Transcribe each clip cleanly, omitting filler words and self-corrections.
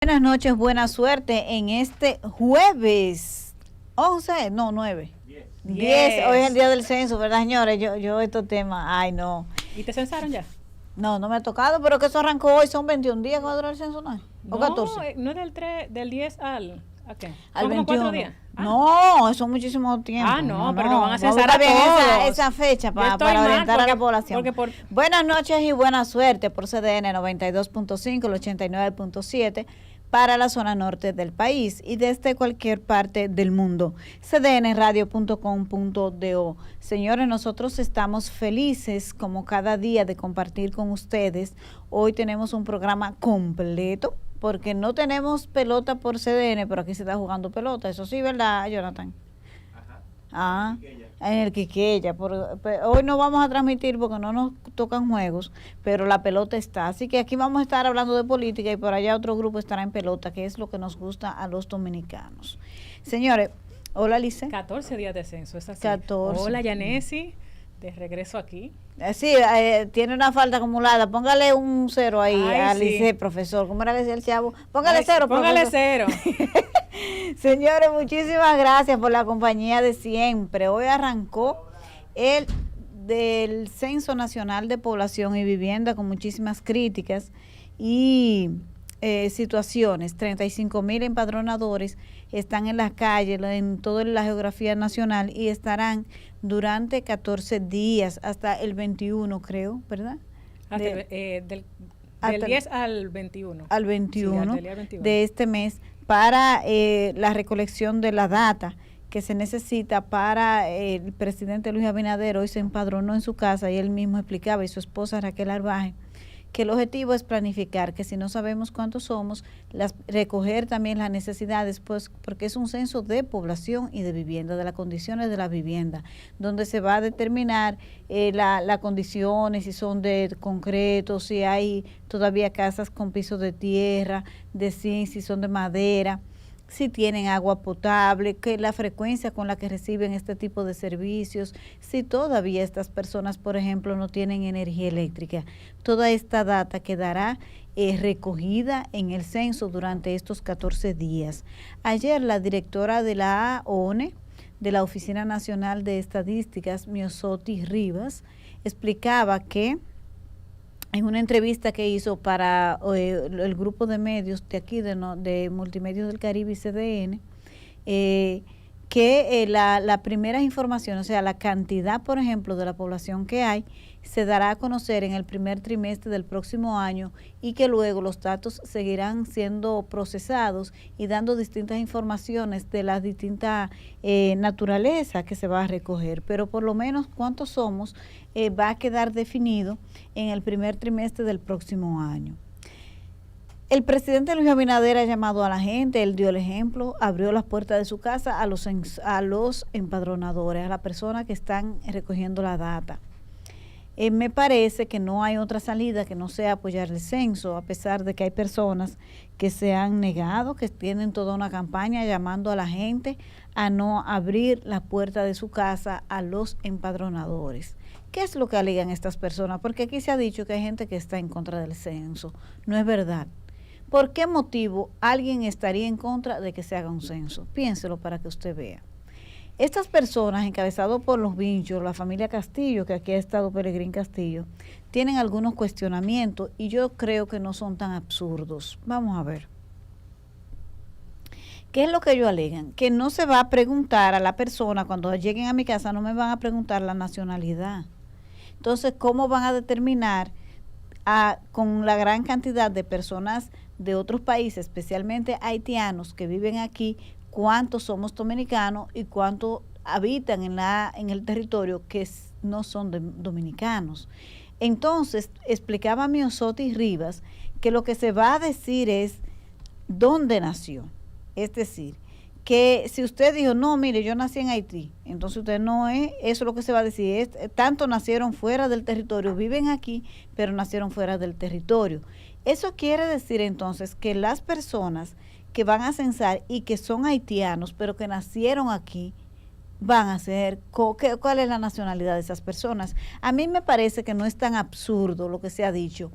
Buenas noches, buena suerte en este jueves 11, no, 9. 10. Hoy es el día del censo, ¿verdad, señores? Yo estos temas, ay, no. ¿Y te censaron ya? No me ha tocado, pero que eso arrancó hoy, son 21 días que va a durar el censo, ¿no? ¿O 14? No es del 10 ¿a qué? Al ¿Son como 21. 4 días? No, eso es muchísimo tiempo. No, pero no van a censar Vamos a bien todos. esa fecha para mal orientar a la población. porque Buenas noches y buena suerte por CDN 92.5, el 89.7 para la zona norte del país y desde cualquier parte del mundo. cdnradio.com.do. Señores, nosotros estamos felices como cada día de compartir con ustedes. Hoy tenemos un programa completo porque no tenemos pelota por CDN, pero aquí se está jugando pelota. Eso sí, ¿verdad, Jonathan? Ajá. En el Quiqueya. Hoy no vamos a transmitir porque no nos tocan juegos, pero la pelota está. Así que aquí vamos a estar hablando de política y por allá otro grupo estará en pelota, que es lo que nos gusta a los dominicanos. Señores, hola, Lice. 14 días de censo, es así. 14. Hola, Yanesi, de regreso aquí. Sí, tiene una falta acumulada. Póngale un 0 ahí a Lice, profesor. ¿Cómo era que decía el chavo? Póngale 0, Póngale profesor. 0. Señores, muchísimas gracias por la compañía de siempre. Hoy arrancó el del Censo Nacional de Población y Vivienda con muchísimas críticas y situaciones. 35,000 empadronadores están en las calles, en toda la geografía nacional y estarán durante 14 días hasta el 21, creo, ¿verdad? Del 10 al 21. Al 21, sí, al 21 de este mes para la recolección de la data que se necesita para el presidente Luis Abinader. Hoy se empadronó en su casa y él mismo explicaba, y su esposa Raquel Arbaje, que el objetivo es planificar, que si no sabemos cuántos somos, recoger también las necesidades, pues porque es un censo de población y de vivienda, de las condiciones de la vivienda, donde se va a determinar las condiciones, si son de concreto, si hay todavía casas con pisos de tierra, de zinc, si son de madera, si tienen agua potable, que la frecuencia con la que reciben este tipo de servicios, si todavía estas personas, por ejemplo, no tienen energía eléctrica. Toda esta data quedará recogida en el censo durante estos 14 días. Ayer la directora de la ONE, de la Oficina Nacional de Estadísticas, Miosotti Rivas, explicaba que en una entrevista que hizo para el grupo de medios de aquí, de Multimedios del Caribe y CDN, que las primeras informaciones, o sea, la cantidad, por ejemplo, de la población que hay, se dará a conocer en el primer trimestre del próximo año y que luego los datos seguirán siendo procesados y dando distintas informaciones de las distintas naturalezas que se va a recoger. Pero por lo menos cuántos somos va a quedar definido en el primer trimestre del próximo año. El presidente Luis Abinader ha llamado a la gente, él dio el ejemplo, abrió las puertas de su casa a los empadronadores, a las personas que están recogiendo la data. Me parece que no hay otra salida que no sea apoyar el censo, a pesar de que hay personas que se han negado, que tienen toda una campaña llamando a la gente a no abrir la puerta de su casa a los empadronadores. ¿Qué es lo que alegan estas personas? Porque aquí se ha dicho que hay gente que está en contra del censo. No es verdad. ¿Por qué motivo alguien estaría en contra de que se haga un censo? Piénselo para que usted vea. Estas personas, encabezados por los Vinchos, la familia Castillo, que aquí ha estado Peregrín Castillo, tienen algunos cuestionamientos y yo creo que no son tan absurdos. Vamos a ver. ¿Qué es lo que ellos alegan? Que no se va a preguntar a la persona, cuando lleguen a mi casa no me van a preguntar la nacionalidad. Entonces, ¿cómo van a determinar con la gran cantidad de personas de otros países, especialmente haitianos que viven aquí, cuántos somos dominicanos y cuántos habitan en el territorio que no son dominicanos? Entonces, explicaba Miosotti Rivas que lo que se va a decir es dónde nació. Es decir, que si usted dijo, no, mire, yo nací en Haití, entonces usted no es, eso es lo que se va a decir, tanto nacieron fuera del territorio, viven aquí, pero nacieron fuera del territorio. Eso quiere decir entonces que las personas que van a censar y que son haitianos, pero que nacieron aquí, van a ser, ¿cuál es la nacionalidad de esas personas? A mí me parece que no es tan absurdo lo que se ha dicho.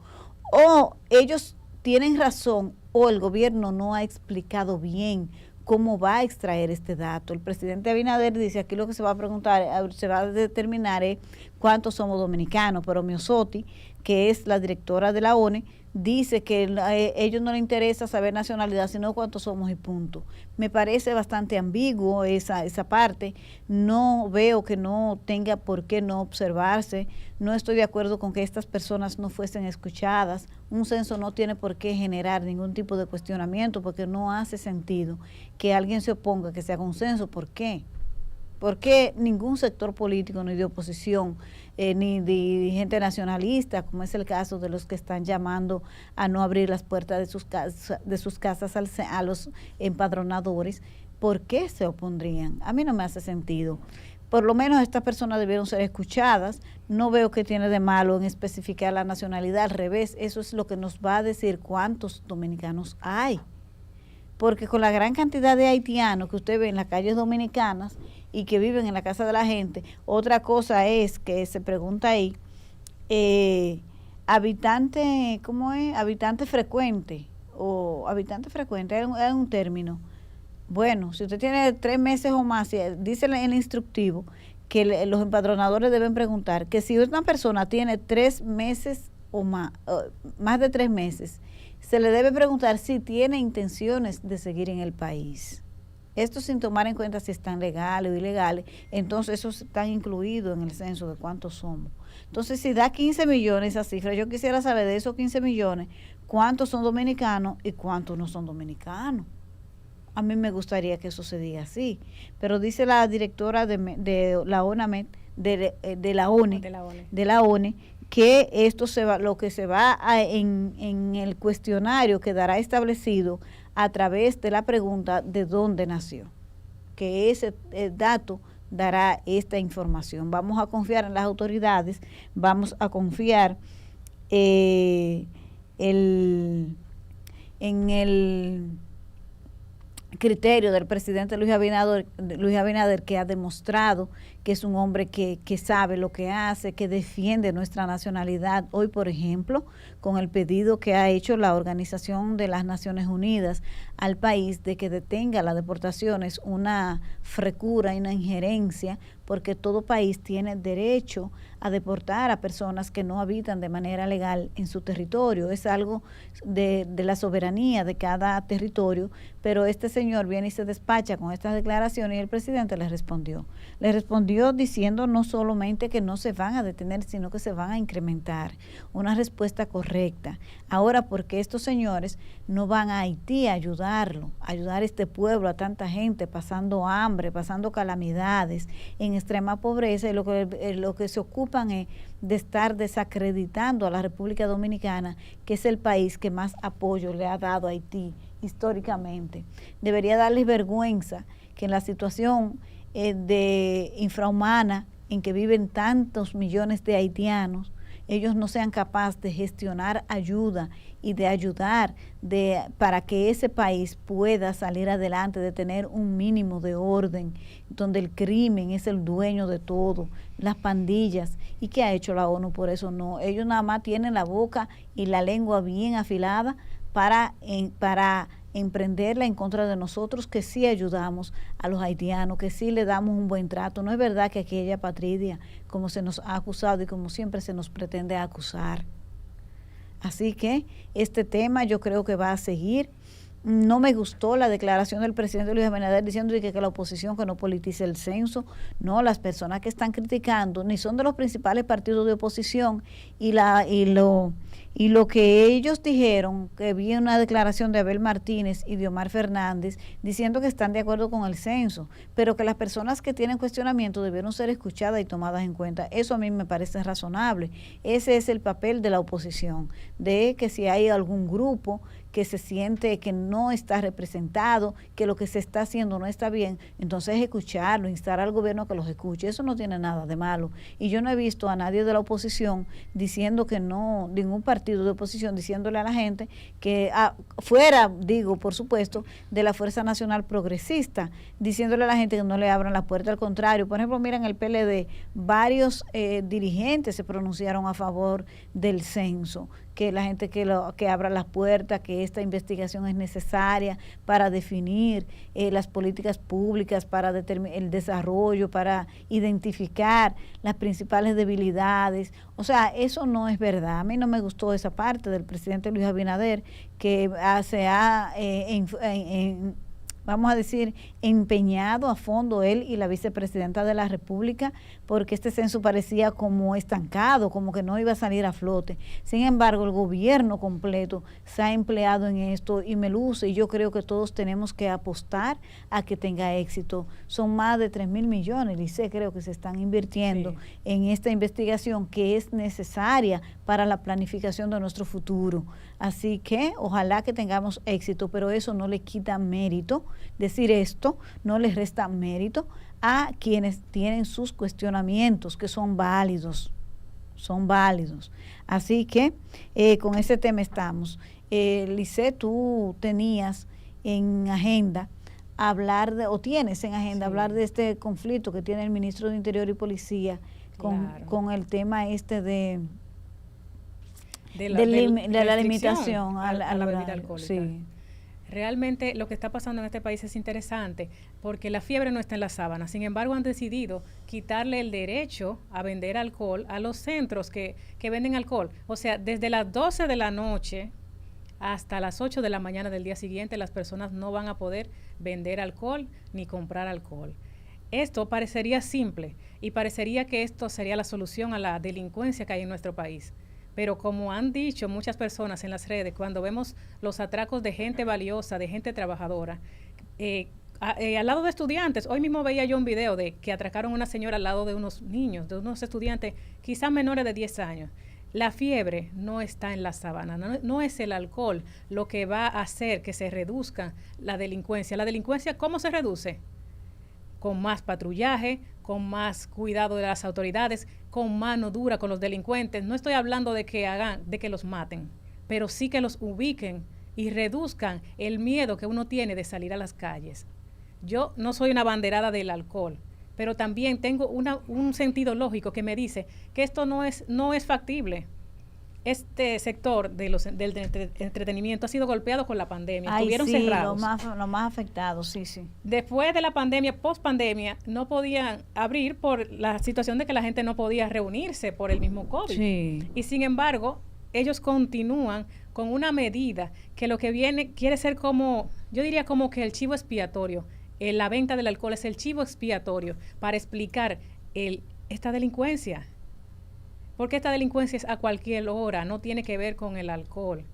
O ellos tienen razón o el gobierno no ha explicado bien cómo va a extraer este dato. El presidente Abinader dice aquí lo que se va a preguntar, se va a determinar es cuántos somos dominicanos, pero Miosotti, que es la directora de la ONE, dice que a ellos no les interesa saber nacionalidad, sino cuántos somos y punto. Me parece bastante ambiguo esa parte. No veo que no tenga por qué no observarse. No estoy de acuerdo con que estas personas no fuesen escuchadas. Un censo no tiene por qué generar ningún tipo de cuestionamiento porque no hace sentido que alguien se oponga a que se haga un censo. ¿Por qué? Porque ningún sector político, ni de oposición, ni de gente nacionalista, como es el caso de los que están llamando a no abrir las puertas de sus casas a los empadronadores, ¿por qué se opondrían? A mí no me hace sentido. Por lo menos estas personas debieron ser escuchadas. No veo que tiene de malo en especificar la nacionalidad. Al revés, eso es lo que nos va a decir cuántos dominicanos hay. Porque con la gran cantidad de haitianos que usted ve en las calles dominicanas y que viven en la casa de la gente, otra cosa es que se pregunta ahí, habitante, ¿cómo es? Habitante frecuente, o habitante frecuente, es un término. Bueno, si usted tiene 3 meses o más, dice en el instructivo que los empadronadores deben preguntar que si una persona tiene 3 meses o más de 3 meses, se le debe preguntar si tiene intenciones de seguir en el país. Esto sin tomar en cuenta si están legales o ilegales, entonces esos están incluidos en el censo de cuántos somos. Entonces, si da 15 millones esa cifra, yo quisiera saber de esos 15 millones, cuántos son dominicanos y cuántos no son dominicanos. A mí me gustaría que eso se diga así, pero dice la directora de la ONAMED, de la ONE, que esto lo que se va en el cuestionario quedará establecido a través de la pregunta de dónde nació, que ese dato dará esta información. Vamos a confiar en las autoridades, vamos a confiar en el criterio del presidente Luis Abinader, que ha demostrado que es un hombre que sabe lo que hace, que defiende nuestra nacionalidad. Hoy, por ejemplo, con el pedido que ha hecho la Organización de las Naciones Unidas al país de que detenga las deportaciones, una frecura y una injerencia, porque todo país tiene derecho a deportar a personas que no habitan de manera legal en su territorio. Es algo de la soberanía de cada territorio, pero este señor viene y se despacha con estas declaraciones y el presidente le respondió. Le respondió diciendo no solamente que no se van a detener, sino que se van a incrementar. Una respuesta correcta. Ahora, porque estos señores no van a Haití a ayudarlo, a ayudar a este pueblo, a tanta gente pasando hambre, pasando calamidades, en extrema pobreza, y lo que se ocupan es de estar desacreditando a la República Dominicana, que es el país que más apoyo le ha dado a Haití históricamente. Debería darles vergüenza que en la situación de infrahumana en que viven tantos millones de haitianos, ellos no sean capaces de gestionar ayuda y de ayudar para que ese país pueda salir adelante, de tener un mínimo de orden, donde el crimen es el dueño de todo, las pandillas. ¿Y qué ha hecho la ONU por eso? No, ellos nada más tienen la boca y la lengua bien afilada para emprenderla en contra de nosotros, que sí ayudamos a los haitianos, que sí le damos un buen trato. No es verdad que aquí haya patria, como se nos ha acusado y como siempre se nos pretende acusar. Así que este tema yo creo que va a seguir. No me gustó la declaración del presidente Luis Abinader diciendo que la oposición que no politice el censo. No, las personas que están criticando ni son de los principales partidos de oposición, y lo que ellos dijeron, que vi una declaración de Abel Martínez y de Omar Fernández diciendo que están de acuerdo con el censo, pero que las personas que tienen cuestionamiento debieron ser escuchadas y tomadas en cuenta. Eso a mí me parece razonable. Ese es el papel de la oposición, de que si hay algún grupo que se siente que no está representado, que lo que se está haciendo no está bien, entonces escucharlo, instar al gobierno a que los escuche. Eso no tiene nada de malo. Y yo no he visto a nadie de la oposición diciendo que no, ningún partido de oposición diciéndole a la gente que fuera, digo, por supuesto, de la Fuerza Nacional Progresista, diciéndole a la gente que no le abran la puerta. Al contrario, por ejemplo, miren el PLD, varios dirigentes se pronunciaron a favor del censo, que la gente que abra las puertas, que esta investigación es necesaria para definir las políticas públicas, para determinar el desarrollo, para identificar las principales debilidades. O sea, eso no es verdad. A mí no me gustó esa parte del presidente Luis Abinader, que vamos a decir, empeñado a fondo él y la vicepresidenta de la República, porque este censo parecía como estancado, como que no iba a salir a flote. Sin embargo, el gobierno completo se ha empleado en esto y me luce, y yo creo que todos tenemos que apostar a que tenga éxito. Son más de 3.000 millones, Lice, creo que se están invirtiendo en esta investigación que es necesaria para la planificación de nuestro futuro. Así que ojalá que tengamos éxito, pero eso no le quita mérito. Decir esto no les resta mérito a quienes tienen sus cuestionamientos, que son válidos. Así que con ese tema estamos. Lice, tú tenías en agenda tienes en agenda hablar de este conflicto que tiene el ministro de Interior y Policía con el tema de la limitación a la bebida alcohólica. Sí. Realmente lo que está pasando en este país es interesante porque la fiebre no está en la sábana. Sin embargo, han decidido quitarle el derecho a vender alcohol a los centros que venden alcohol. O sea, desde las 12 de la noche hasta las 8 de la mañana del día siguiente, las personas no van a poder vender alcohol ni comprar alcohol. Esto parecería simple y parecería que esto sería la solución a la delincuencia que hay en nuestro país. Pero como han dicho muchas personas en las redes, cuando vemos los atracos de gente valiosa, de gente trabajadora, al lado de estudiantes, hoy mismo veía yo un video de que atracaron a una señora al lado de unos niños, de unos estudiantes, quizás menores de 10 años. La fiebre no está en la sabana, no es el alcohol lo que va a hacer que se reduzca la delincuencia. ¿La delincuencia cómo se reduce? Con más patrullaje, con más cuidado de las autoridades, con mano dura con los delincuentes. No estoy hablando de que los maten, pero sí que los ubiquen y reduzcan el miedo que uno tiene de salir a las calles. Yo no soy una abanderada del alcohol, pero también tengo un sentido lógico que me dice que esto no es factible. Este sector del entretenimiento ha sido golpeado con la pandemia. Estuvieron cerrados. Lo más afectado, sí. Después de la pandemia, post pandemia, no podían abrir por la situación de que la gente no podía reunirse por el mismo COVID. Sí. Y sin embargo, ellos continúan con una medida que lo que quiere ser como, yo diría como que el chivo expiatorio. La venta del alcohol es el chivo expiatorio para explicar esta delincuencia. Porque esta delincuencia es a cualquier hora, no tiene que ver con el alcohol.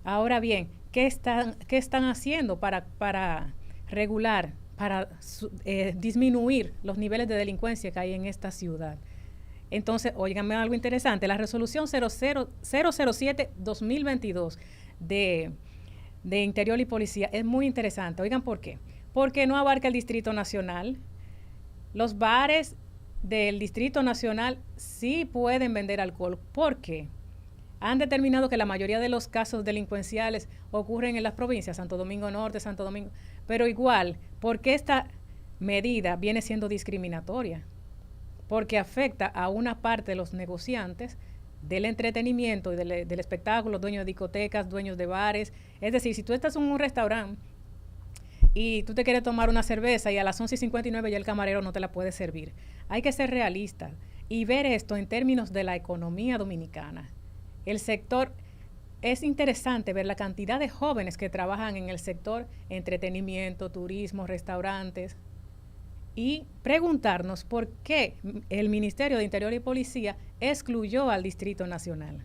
Ahora bien, ¿qué están haciendo para regular, para disminuir los niveles de delincuencia que hay en esta ciudad? Entonces, óiganme algo interesante, la resolución 007-2022 de Interior y Policía es muy interesante. Oigan, ¿por qué? Porque no abarca el Distrito Nacional. Los bares del Distrito Nacional sí pueden vender alcohol. ¿Por qué? Han determinado que la mayoría de los casos delincuenciales ocurren en las provincias, Santo Domingo Norte, Santo Domingo, pero igual, ¿por qué esta medida viene siendo discriminatoria? Porque afecta a una parte de los negociantes del entretenimiento y del espectáculo, dueños de discotecas, dueños de bares. Es decir, si tú estás en un restaurante y tú te quieres tomar una cerveza y a las 11:59 ya el camarero no te la puede servir. Hay que ser realistas y ver esto en términos de la economía dominicana. El sector, es interesante ver la cantidad de jóvenes que trabajan en el sector entretenimiento, turismo, restaurantes, y preguntarnos por qué el Ministerio de Interior y Policía excluyó al Distrito Nacional.